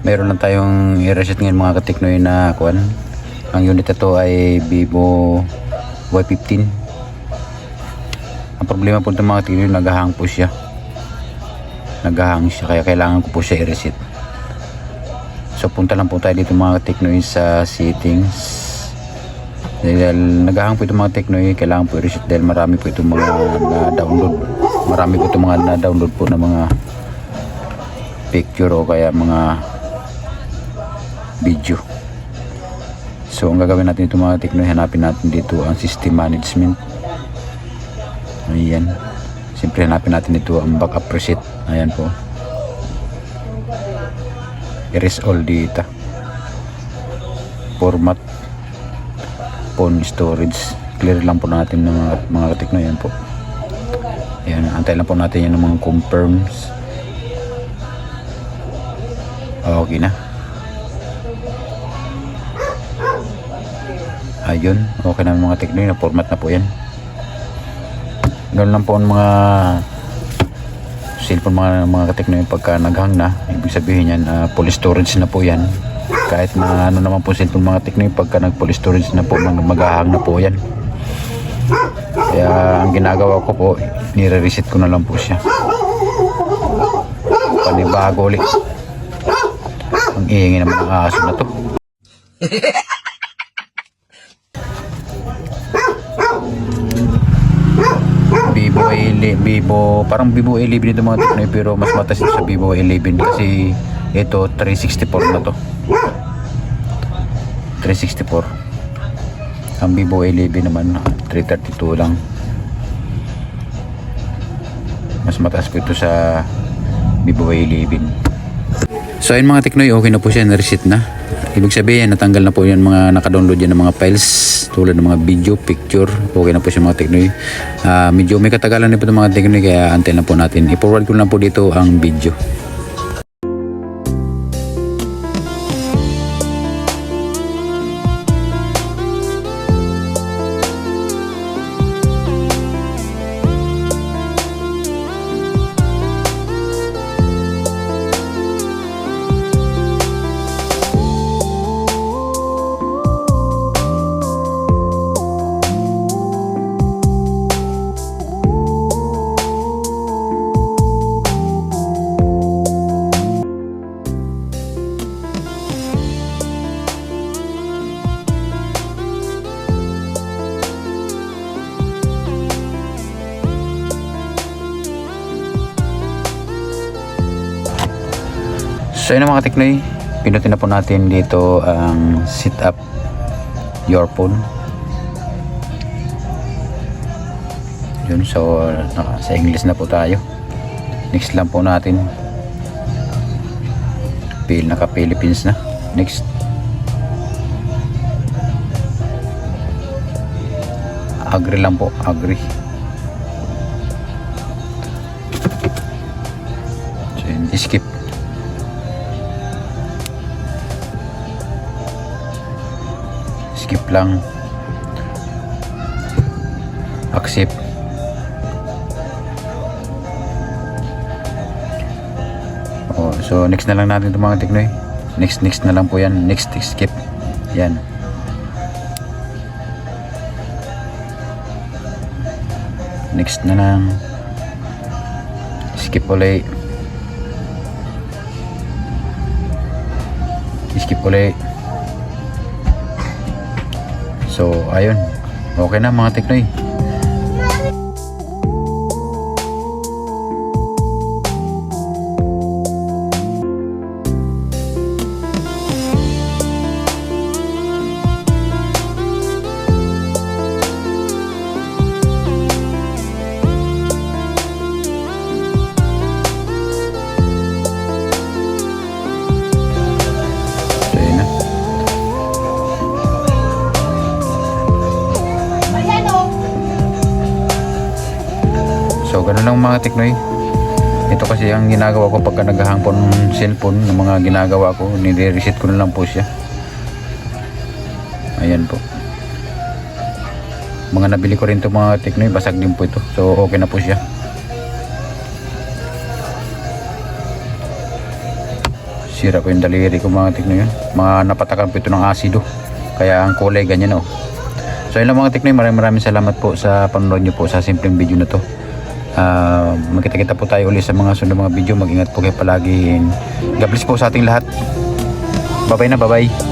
Meron lang tayong i-reset ngayon mga katiknoy na kuan. Ang unit ito ay Vivo Y15. Ang problema po ito mga katiknoy, naghahang po siya. Naghahang siya kaya kailangan ko po siya i-reset. So punta lang po tayo dito mga katiknoy sa settings. Dahil naghahang po itong mga Teknoy, kailangan po i-reset dahil marami po itong mga na-download. Marami po itong mga na-download po na mga picture o kaya mga video. So ang gagawin natin itong mga Teknoy, hanapin natin dito ang system management. Ayan. Siyempre hanapin natin dito ang backup reset. Ayan po. Erase all data. Format. Phone storage, clear lang po natin ng mga Teknoy. Yan po, ayan, antay lang po natin yan ng mga confirms. Okay na, ayun, okay na mga Teknoy, na format na po yan. Ganoon lang po ang mga cellphone mga Teknoy pagka naghang na, ibig sabihin yan full storage na po yan. Kahit na ano naman po cellphone mga Teknoy, pagka nag full storage na po, maghahang na po yan. Kaya ang ginagawa ko po, nire-reset ko na lang po siya. Panibago ulit. Ang iingay naman ng aso na to. Parang Vivo A11 ito mga Teknoy, pero mas mataas ito sa Vivo A11 kasi ito 364 na to. 364. Ang Vivo A11 naman 332 lang. Mas mataas po ito sa Vivo A11. So ayun mga Teknoy, okay na po siya, na-reset na. Ibig sabihin natanggal na po yan mga naka-download yan ng mga files tulad ng mga video, picture. Okay na po siya mga Teknoy. Medyo may katagalan na po ito mga Teknoy, kaya antay na po natin. I-forward ko lang po dito ang video. So yun mga Teknoy, pinutin na po natin dito ang set up your phone. Yun, so sa English na po tayo. Next lang po natin. Naka Philippines na. Next. Agree lang po, agree. So yun, skip. Skip lang, accept. So next na lang natin itong mga Teknoy. Next na lang po yan. Next, skip. Yan. Next na lang. Skip ulit. Skip ulit. So ayun, okay na mga Teknoy. So ganun lang mga Teknoy. Ito kasi ang ginagawa ko pagka naghahang po ng cellphone, ng mga ginagawa ko, nire-reset ko na lang po siya. Ayan po. Mga nabili ko rin ito mga Teknoy, basag din po ito. So okay na po siya. Sira po yung daliri ko mga Teknoy. Mga napatakan po ito ng asido. Kaya ang kulay ganyan oh. So yun lang mga Teknoy, maraming salamat po sa panonood nyo po sa simpleng video na to. Magkita-kita po tayo ulit sa mga sunod mga video. Mag-ingat po kayo palagi. God bless po sa ating lahat. Bye bye na, bye bye.